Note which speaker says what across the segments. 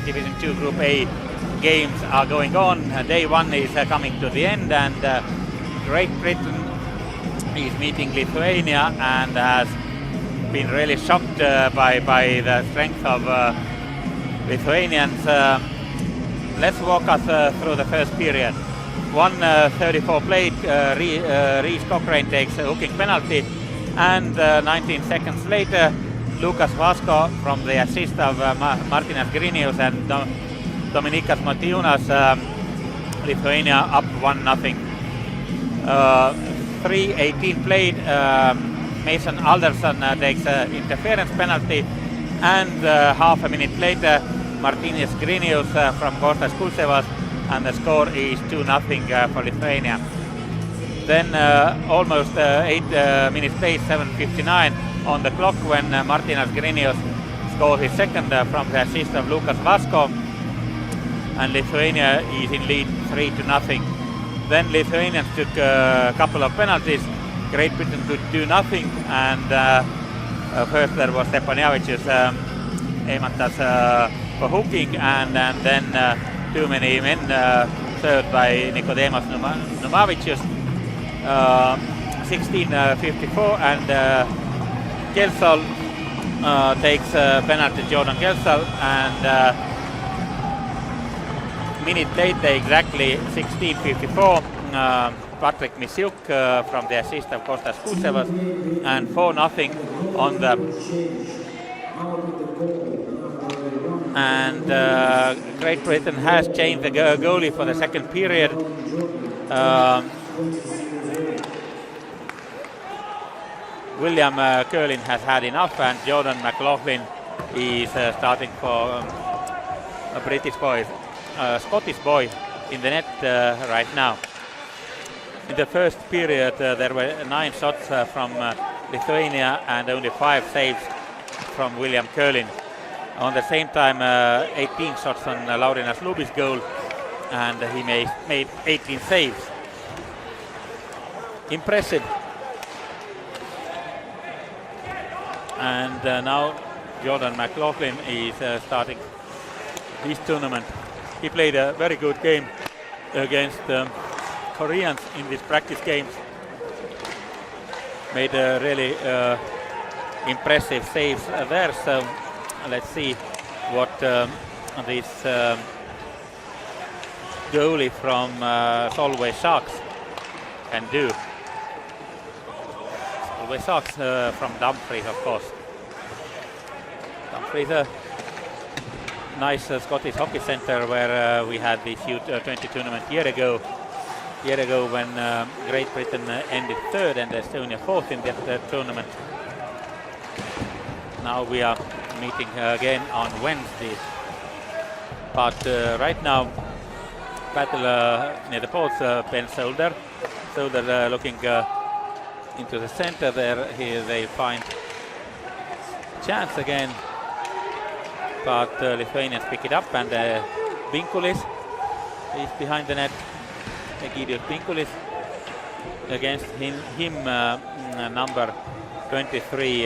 Speaker 1: Division 2 Group A games are going on. Day 1 is coming to the end, and Great Britain is meeting Lithuania and has been really shocked by the strength of Lithuanians. Let's walk us through the first period. 1:34 played, Reece Cochrane takes a hooking penalty, and 19 seconds later Lukas Vasko from the assist of Martinas Grinius and Dominikas Motiunas, Lithuania up 1-0. 3:18 played, Mason Alderson takes an interference penalty, and half a minute later Martinas Grinius from Kostas Kutsevas, and the score is 2-0 for Lithuania. Then almost 8 minutes played, 7:59 on the clock, when Martinas Grinius scored his second from the assist of Lukas Vasko, and Lithuania is in lead 3-0. Then Lithuanians took a couple of penalties. Great Britain could do nothing, and first there was Stepaniavicius Eimantas for hooking, and then too many men served by Nicodemas Numavicius. 16:54, and Gelsol takes a penalty, Jordan Gelsol, and minute later, exactly 16:54, Patrick Misiuk from the assist of Kostas Kutsevas, and 4-0 on the. And Great Britain has changed the goalie for the second period. William Curlin has had enough, and Jordan McLaughlin is starting for a British boy, Scottish boy in the net right now. In the first period there were 9 shots from Lithuania and only 5 saves from William Curlin. On the same time 18 shots on Laurinas Lubis' goal, and he made 18 saves. Impressive. And now Jordan McLaughlin is starting this tournament. He played a very good game against Koreans in these practice games. Made really impressive saves there. So let's see what this goalie from Solway Sharks can do. Solway Sharks from Dumfries, of course. Dumfries, a nice Scottish hockey centre where we had the U20 tournament year ago when Great Britain ended third and Estonia fourth in that tournament. Now we are meeting again on Wednesday, but right now battle near the post, Ben Solder looking into the center there. Here they find chance again, but Lithuanians pick it up, and Binkulis is behind the net. Egidius Binkulis against him number 23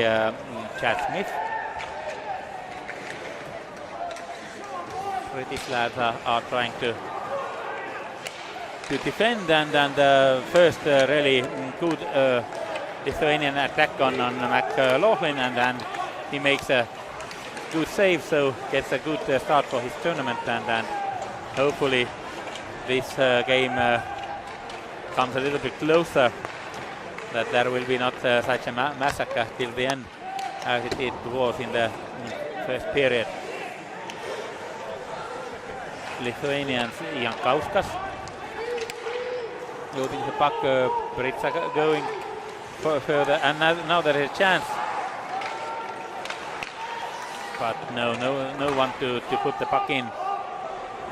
Speaker 1: Chad Smith. British lads are trying to defend, and first really good Lithuanian attack on McLaughlin, and he makes a good save, so gets a good start for his tournament, and hopefully this game comes a little bit closer, that there will be not such a massacre till the end as it was in the first period. Lithuanians, Jankauskas loading the puck, Britsa going further, and now there is a chance, but no one to put the puck in.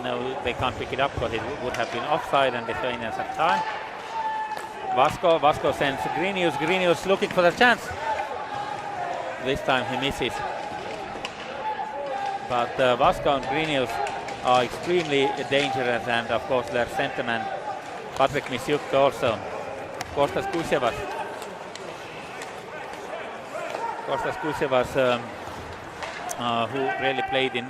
Speaker 1: No, they can't pick it up because it would have been offside, and Lithuanians have time. Vasko sends Grinius looking for the chance. This time he misses. But Vasko and Grinius are extremely dangerous, and of course their centerman Patrick Misiuk also. Kostas Kutsevas who really played in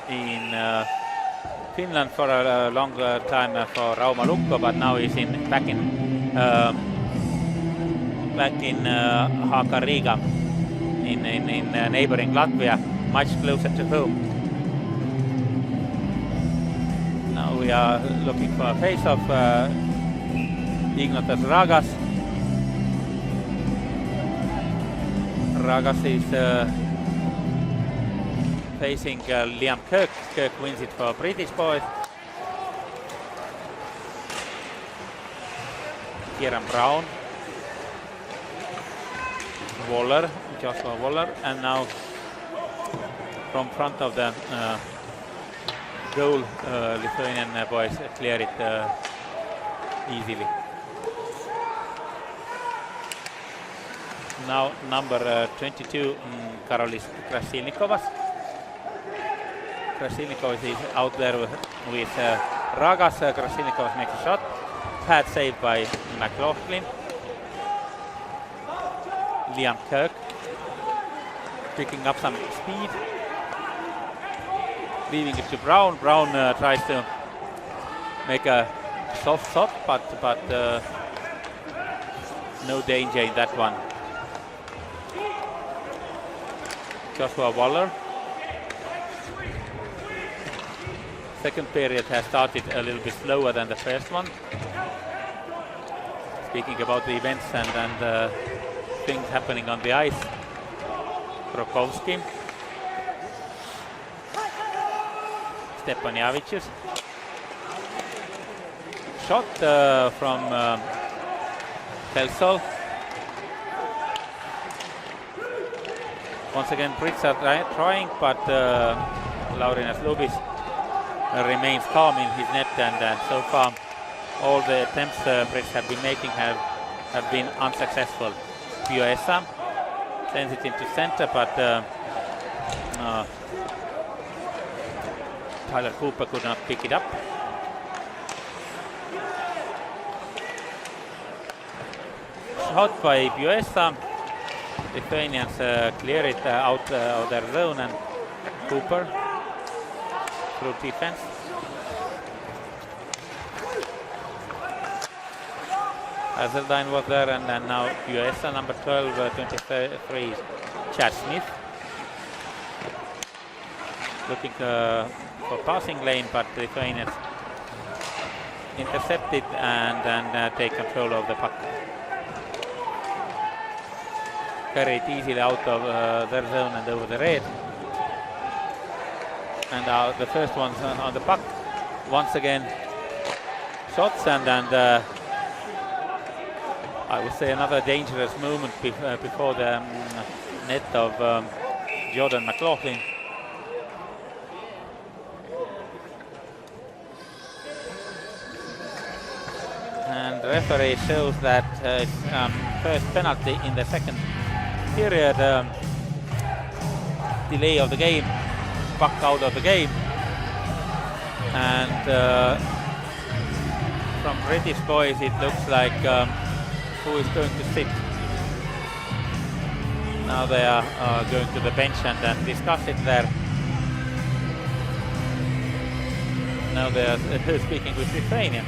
Speaker 1: in Finland for a long time for Rauma Lukko, but now he's back in Haakariga in neighboring Latvia, much closer to home. Now we are looking for a face-off. Ignatas Ragas. Ragas is facing Liam Kirk. Kirk wins it for British boys. Kieran Brown. Waller, Joshua Waller, and now from front of the goal, Lithuanian boys clear it easily. Now number 22, Karolis Krasilnikovas. Krasilnikovas is out there with Ragas. Krasilnikovas makes a shot. Pad saved by McLaughlin. Liam Kirk picking up some speed. Leaving it to Brown. Brown tries to make a soft shot, but no danger in that one. Joshua Waller. Second period has started a little bit slower than the first one. Speaking about the events and things happening on the ice. Krokovski. Stepanjavicius. Shot from Kelsol. Once again, Brits are trying, but Laurinas Lubis remains calm in his net, and so far all the attempts Brits have been making have been unsuccessful. Pioessa sends it into center, but Tyler Cooper could not pick it up. Shot by Pioessa. Lithuanians clear it out of their zone, and Cooper through defense. Hazeldine was there, and then now Pioessa, number 12, 23, Chad Smith. Looking for passing lane, but the Lithuanians intercepted and take control of the puck. Carried easily out of their zone and over the red. And the first one's on the puck. Once again, shots and I would say another dangerous moment before the net of Jordan McLaughlin. And the referee shows that first penalty in the second period, delay of the game, puck out of the game, and from British boys it looks like who is going to sit. Now they are going to the bench and discuss it there. Now they are speaking with Lithuanians.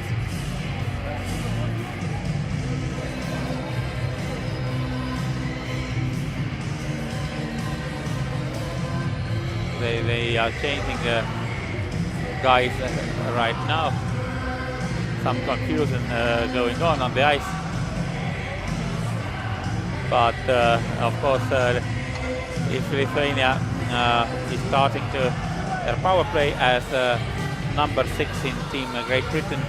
Speaker 1: They are changing guys right now. Some confusion going on the ice. But of course, if Lithuania is starting to their power play as number 6 in Team Great Britain,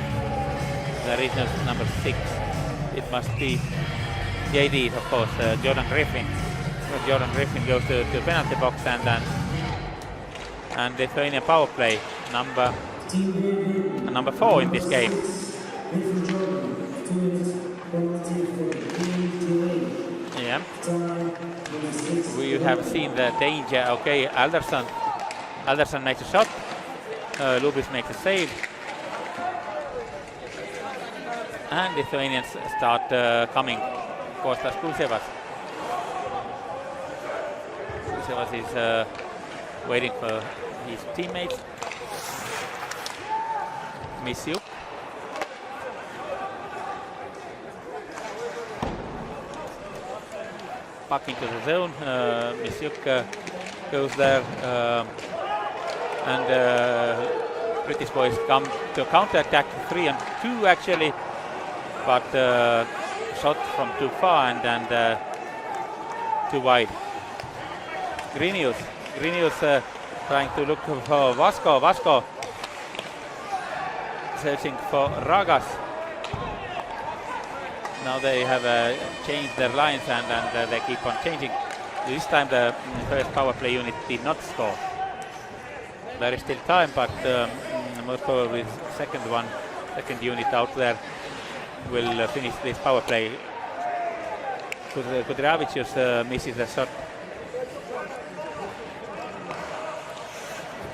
Speaker 1: there is no number 6. It must be JD, of course, Jordan Griffin. So Jordan Griffin goes to the penalty box and Lithuania power play, number 4 in this game. Yeah, we have seen the danger. Okay, Alderson makes a shot. Lubis makes a save, and Lithuanians start coming. Kostas Kulsevas is waiting for his teammates. Misiuk. Back into the zone. Misiuk goes there, and British boys come to counter-attack 3-2 actually, but shot from too far and too wide. Grinius trying to look for Vasco searching for Ragas. Now they have changed their lines and they keep on changing. This time the first power play unit did not score. There is still time, but most probably second unit out there will finish this power play. Kudryavicius misses a shot.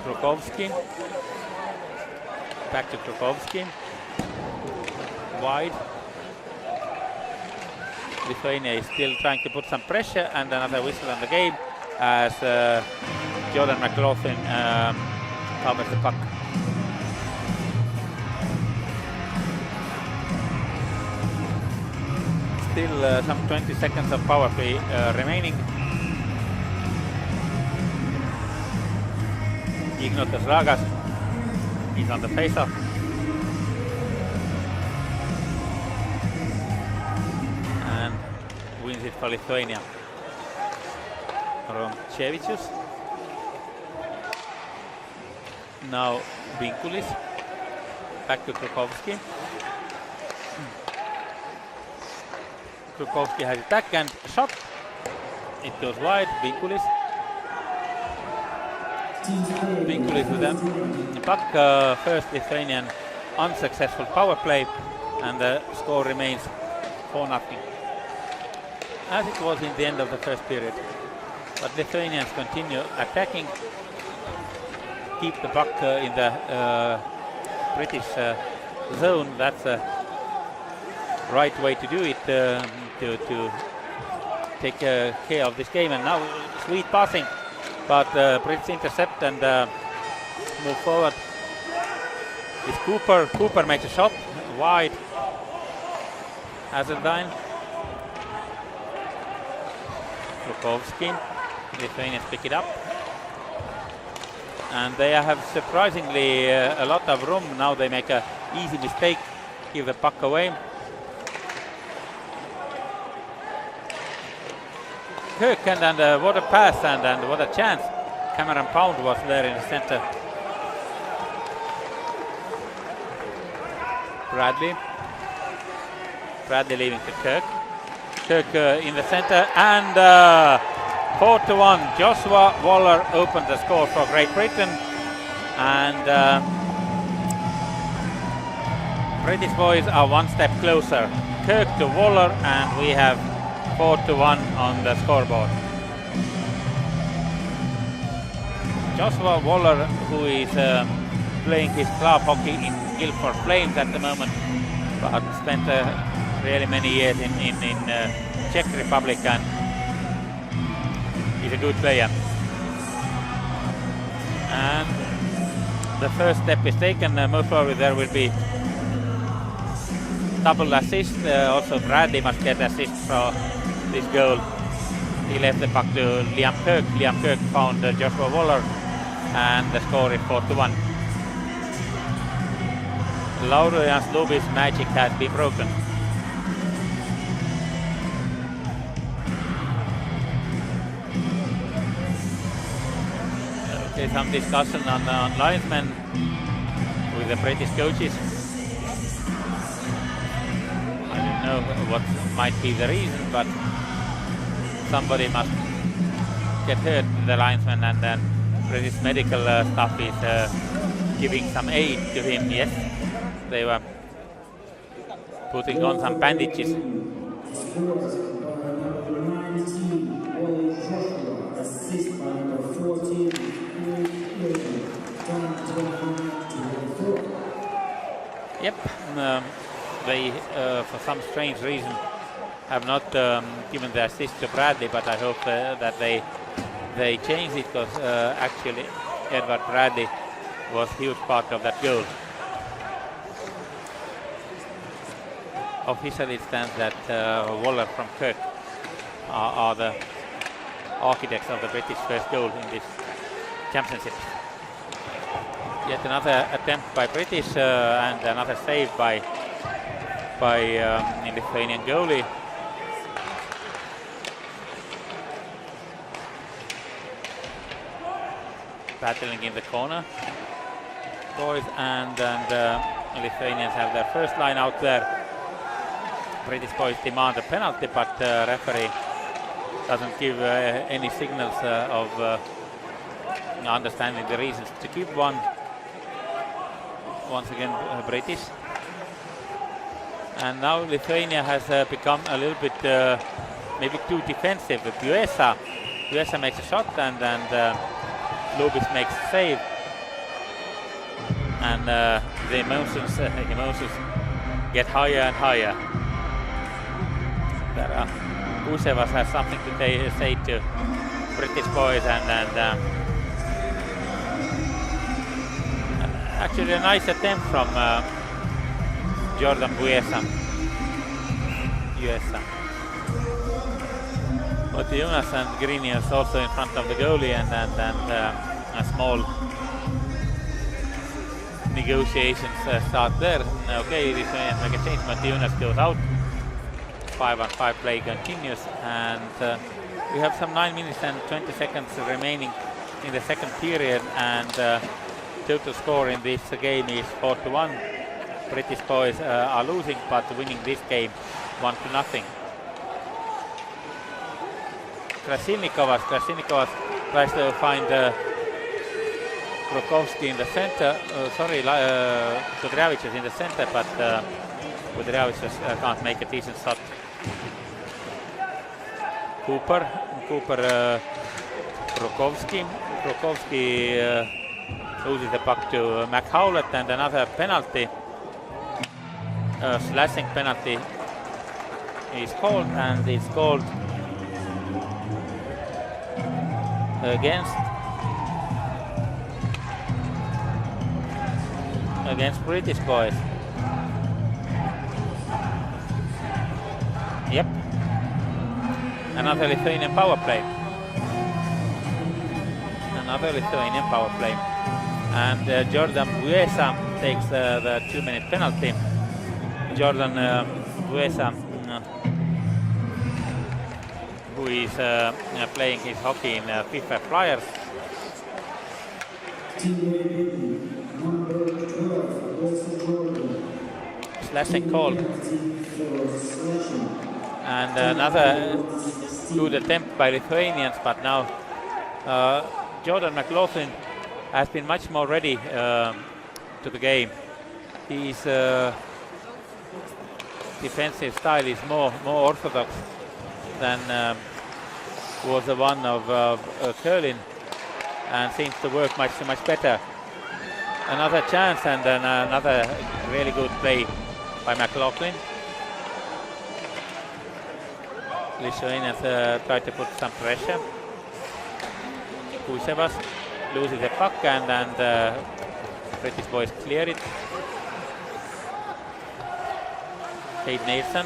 Speaker 1: Krukovski. Back to Krukovski. Wide. Lithuania is still trying to put some pressure, and another whistle on the game as Jordan McLaughlin covers the puck. Still some 20 seconds of power play remaining. Ignotas Ragas is on the face-off. And wins it for Lithuania. Romchevicius. Now Vinkulis. Back to Krukovski. Krukovski has it back and shot. It goes wide. Vinkulis. Vinkulis with the puck. First Lithuanian unsuccessful power play, and the score remains 4-0. As it was in the end of the first period. But Lithuanians continue attacking, keep the puck in the British zone. That's the right way to do it, to take care of this game. And now sweet passing, but Brits intercept and move forward. It's Cooper. Cooper makes a shot wide. Hazeldine. Krukovski. Lithuanians pick it up. And they have surprisingly a lot of room. Now they make an easy mistake, give the puck away. Kirk and what a pass and what a chance. Cameron Pound was there in the center. Bradley leaving to Kirk. Kirk in the center and 4-1. Joshua Waller opened the score for Great Britain, and British boys are one step closer. Kirk to Waller, and we have 4-1 on the scoreboard. Joshua Waller, who is playing his club hockey in Guildford Flames at the moment, but spent really many years in Czech Republic, and he's a good player. And the first step is taken. Most probably there will be double assist. Also Bradley must get assist for this goal. He left the puck to Liam Kirk. Liam Kirk found Joshua Waller, and the score is 4-1. Laurian Slubis' magic has been broken. Okay, some discussion on linesmen with the British coaches. I don't know what might be the reason, but somebody must get hurt, the linesman, and then British medical staff is giving some aid to him. Yes, they were putting on some bandages. Yep, they for some strange reason have not given the assist to Bradley, but I hope that they they changed it because actually Edward Bradley was a huge part of that goal. Officially it stands that Waller from Kirk are the architects of the British first goal in this championship. Yet another attempt by British and another save by Lithuanian goalie. Battling in the corner, boys, and Lithuanians have their first line out there. British boys demand a penalty, but referee doesn't give any signals of understanding the reasons to give one. Once again, British. And now Lithuania has become a little bit maybe too defensive. Buesa makes a shot, and Lubis makes a save. And the emotions get higher and higher. Kusevas has something to say to British boys, and actually a nice attempt from Jordan Buesa. But Jonas and Grinius also in front of the goalie, and a small negotiations start there. Okay, this make a change, but Jonas goes out. 5-on-5 play continues, and we have some 9 minutes and 20 seconds remaining in the second period, and total score in this game is 4-1. British boys are losing, but winning this game 1-0. Krasilnikovas tries to find Krukovsky in the center. Kudryavich is in the center, but Kudryavich can't make a decent shot. Cooper, Krukovsky loses the puck to McHowlett, and another penalty, slashing penalty is called, and it's called against British boys. Yep. Another Lithuanian power play. And Jordan Buesa takes the 2-minute penalty. Jordan Buesa, who is playing his hockey in FIFA Flyers. Slashing call. And another good attempt by Lithuanians, but now Jordan McLaughlin has been much more ready to the game. His defensive style is more orthodox than was the one of Curlin, and seems to work much better. Another chance, and then another really good play by McLaughlin. Lithuanians try to put some pressure. Kusevas loses the puck, and British boys clear it. Kate Nielsen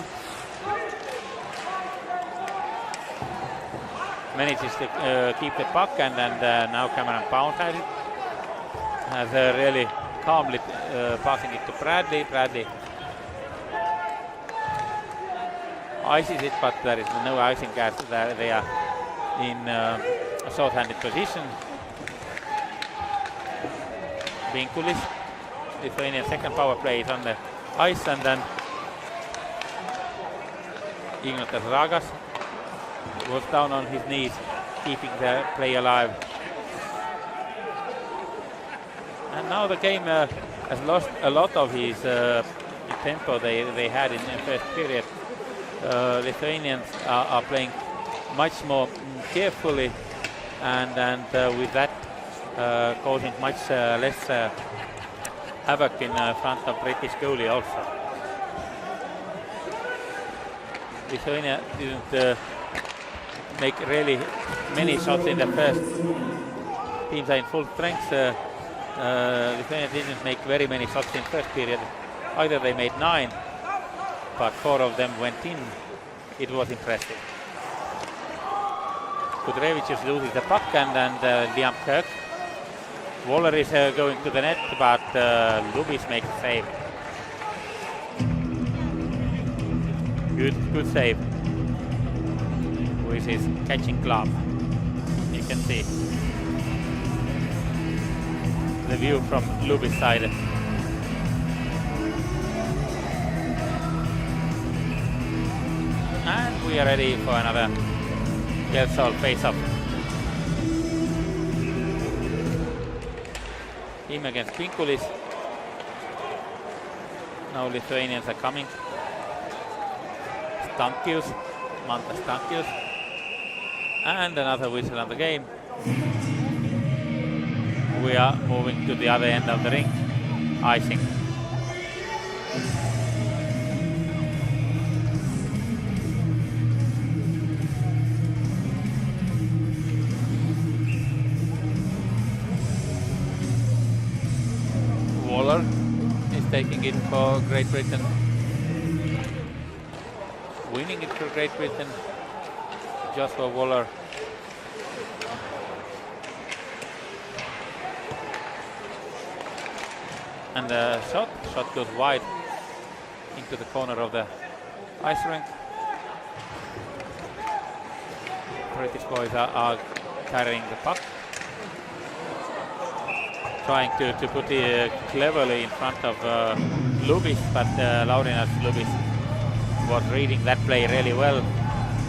Speaker 1: manages to keep the puck, and now Cameron Pound has it. Has really calmly passing it to Bradley. Bradley ices it, but there is no icing as they are in a short-handed position. Vinkulis, Lithuanian second power play, is on the ice, and then Ignatas Ragas was down on his knees, keeping the play alive. And now the game has lost a lot of his tempo they had in the first period. Lithuanians are playing much more carefully, and with that causing much less havoc in front of British goalie also. Lithuania didn't make really many shots in the first. Teams are in full strength. Lithuania didn't make very many shots in first period. Either they made 9, but 4 of them went in. It was impressive. Kudrevicius loses the puck and Liam Kirk. Waller is going to the net, but Lubis makes a save. Good save with his catching glove. You can see the view from Lubis' side. And we are ready for another Gelsol face-off. Team against Pinkulis. Now Lithuanians are coming. Stankius, Manta Stankius. And another whistle on the game. We are moving to the other end of the ring. Icing. Waller is taking it for Great Britain. Winning it for Great Britain. Joshua Waller. And the shot goes wide into the corner of the ice rink. British boys are carrying the puck. Trying to put it cleverly in front of Lubis, but Laurinas Lubis was reading that play really well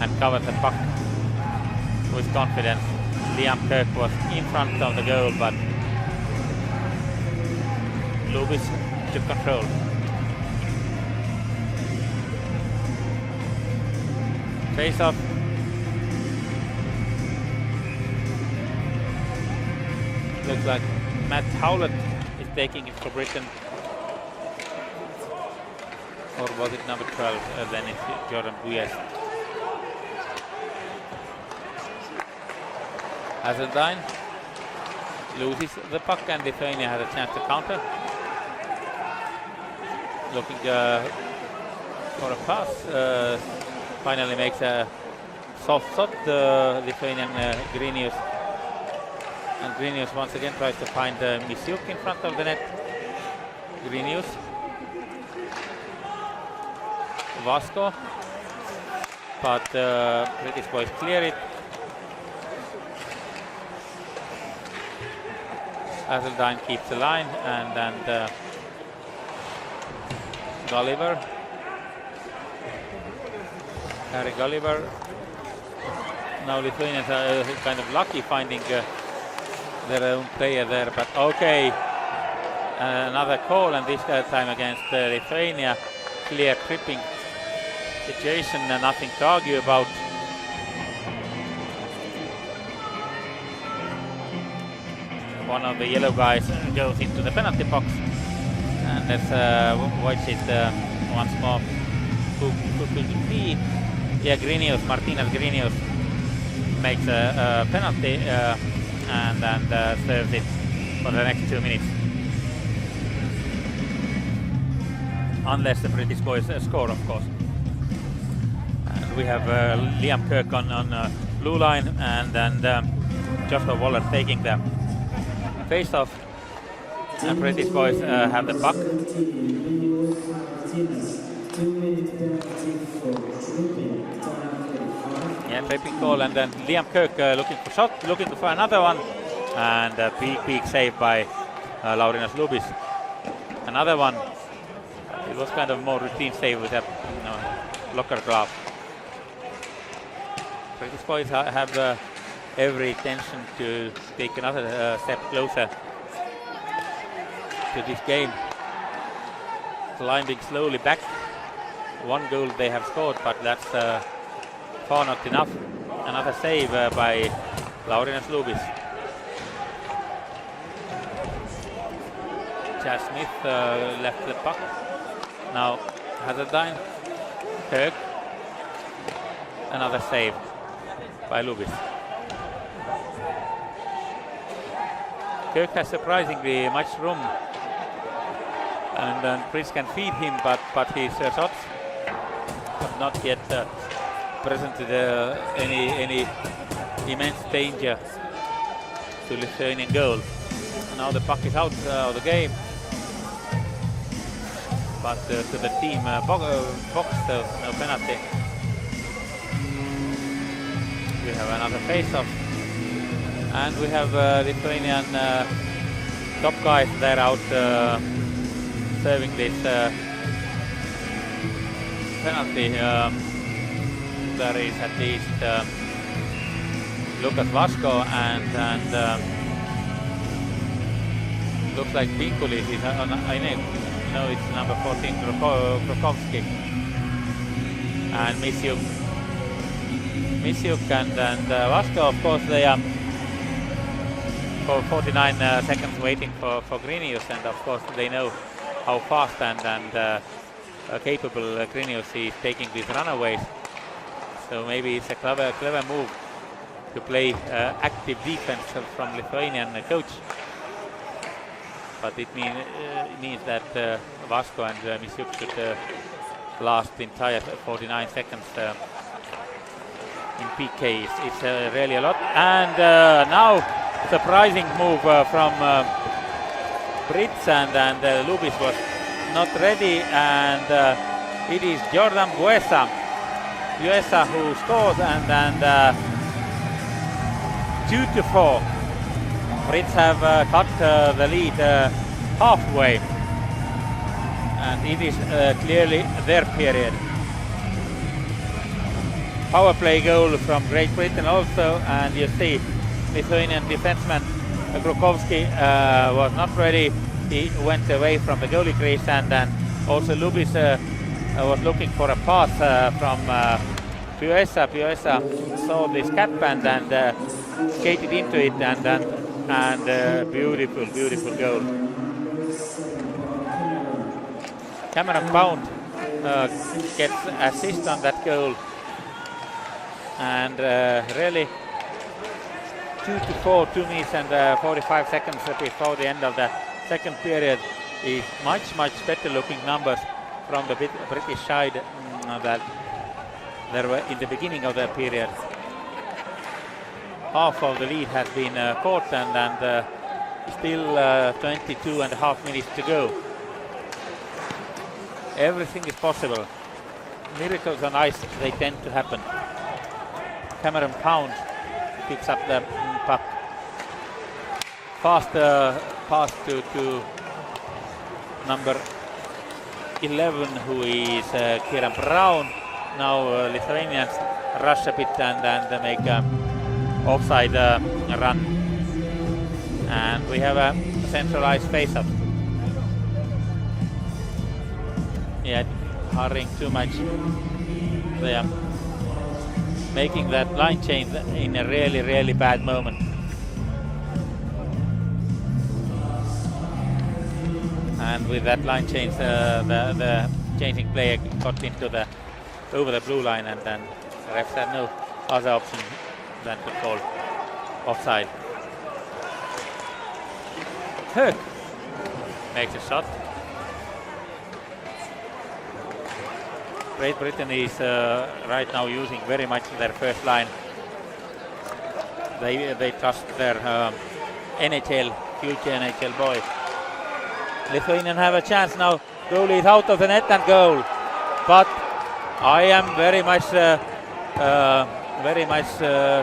Speaker 1: and covered the puck with confidence. Liam Kirk was in front of the goal, but Lubis took control. Face off. Looks like Matt Howlett is taking it for Britain. Or was it number 12? Then it's Jordan Buyes. Hazeldine loses the puck and Lithuania has a chance to counter. Looking for a pass. Finally makes a soft shot, Lithuanian Grinius. And Grinius once again tries to find Misiuk in front of the net. Grinius. Vasco. But British boys clear it. Hazeldine keeps the line and Gulliver. Harry Gulliver. Now Lithuanians are kind of lucky finding their own player there, but okay. Another call, and this time against Lithuania. Clear tripping situation and nothing to argue about. One of the yellow guys goes into the penalty box, and let's watch it once more. Who could it be? Yeah, Grinius, Martinez Grinius makes a penalty and serves it for the next 2 minutes. Unless the British boys score, of course. And we have Liam Kirk on blue line and Joshua Waller taking the face-off. And British boys have the puck. Yeah, tripping call, and then Liam Kirk looking for shot, looking for another one, and a big save by Laurinas Lubis. Another one. It was kind of more routine save with a blocker glove. British boys have every intention to take another step closer to this game. Climbing slowly back. One goal they have scored, but that's far not enough. Another save by Laurinas Lubis. Chad Smith left the puck. Now Hazeldine, Kirk, another save. by Lubis. Kirk has surprisingly much room, and Fritz can feed him, but his shots have not yet presented any immense danger to Lithuanian goal. Now the puck is out of the game, but to the team box, so no penalty. We have another face-off, and we have Lithuanian top guys there out serving this penalty. There is at least Lukas Vasko and looks like Pinkulis is no, it's number 14 Krokowski and Misiuk and Vasko, of course, they are for 49 seconds waiting for Grinius, and of course they know how fast and capable Grinius is taking these runaways. So maybe it's a clever move to play active defense from Lithuanian coach. But it means that Vasko and Misiuk should last the entire 49 seconds in PK. It's really a lot. And now surprising move from Brits, and Lubis was not ready, and it is Jordan Buesa who scores, and 2-4. Brits have cut the lead halfway, and it is clearly their period. Power play goal from Great Britain also, and you see Lithuanian defenseman Krokowski was not ready. He went away from the goalie crease, and then also Lubis was looking for a pass from Buesa. Buesa saw this cap and skated into it, and beautiful goal. Cameron Pound gets assist on that goal, and really 2-4, 2 minutes and 45 seconds before the end of the second period is much better looking numbers from the British side that there were in the beginning of the period. Half of the lead has been caught, and still 22.5 minutes to go. Everything is possible. Miracles on ice, they tend to happen. Cameron Pound picks up the puck. Fast pass to number 11, who is Kieran Brown. Now Lithuanians rush a bit and make offside run, and we have a centralized face-up. Yeah, hurrying too much. They are making that line change in a really bad moment. And with that line change, the changing player got into over the blue line, and then the refs had no other option than to call offside. Kirk makes a shot. Great Britain is right now using very much their first line. They trust their future NHL boy. Lithuanian have a chance now. Goalie is out of the net and goal. But I am very much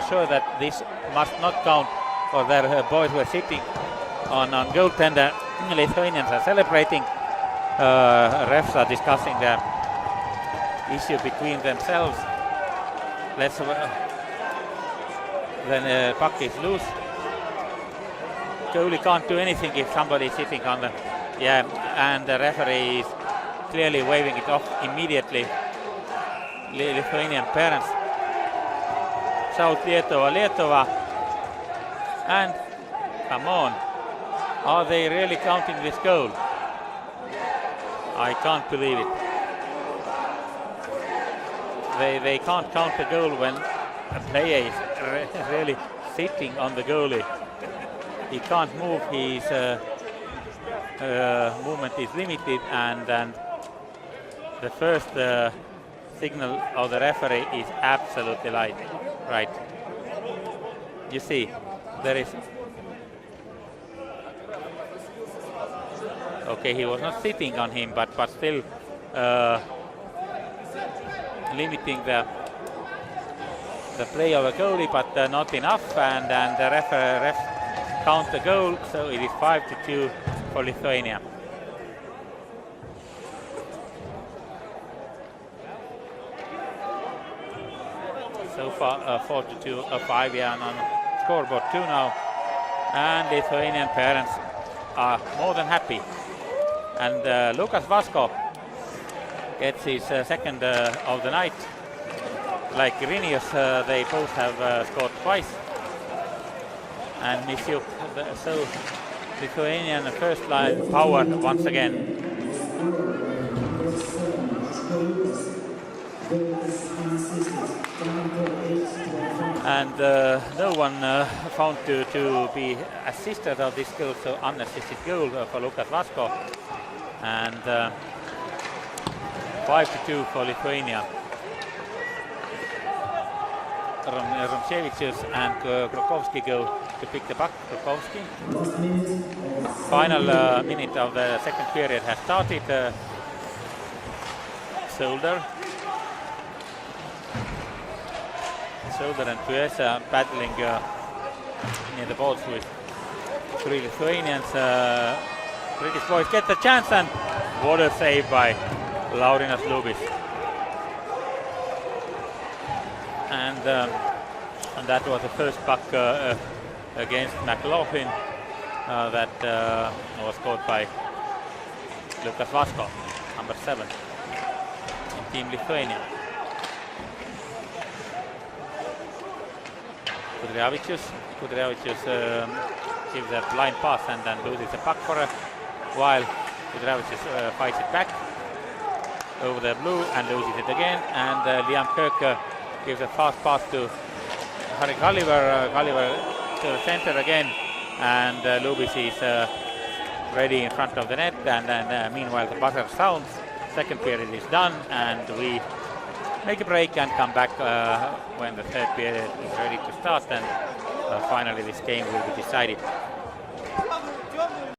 Speaker 1: sure that this must not count for their boys who are sitting on goaltender. Lithuanians are celebrating. Refs are discussing the issue between themselves. Then puck is loose. Goalie can't do anything if somebody is sitting on the and the referee is clearly waving it off immediately. Lithuanian parents shout Lietuva, and come on, are they really counting this goal? I can't believe it. They can't count the goal when a player is really sitting on the goalie. He can't move, his movement is limited, and the first signal of the referee is absolutely right. You see, there is... Okay, he was not sitting on him, but still limiting the play of a goalie, but not enough, and the ref count the goal, so it is 5-2 for Lithuania. So far 4-2, 5 on scoreboard 2 now, and Lithuanian parents are more than happy. And Lukas Vasko gets his second of the night. Like Grinius, they both have scored twice. And Misiuk, so Lithuanian first line power once again. And no one found to be assisted of this goal, so unassisted goal for Lukas Vasko. And 5-2 for Lithuania. Romchevicius and Krokowski go to pick the puck. Krokowski. Final minute of the second period has started. Solder and Tuesa battling near the balls with three Lithuanians. British boys get the chance, and what a save by Laurinas Lubis. And that was the first puck against McLaughlin that was scored by Lukas Vasko, number 7 in Team Lithuania. Kudryavicius gives a blind pass and then loses the puck for a while. Kudryavicius fights it back over the blue and loses it again. And Liam Kirk gives a fast pass to Harry Gulliver. Gulliver to the center again, and Lubis is ready in front of the net. And then meanwhile the buzzer sounds. Second period is done, and we make a break and come back when the third period is ready to start, and finally this game will be decided.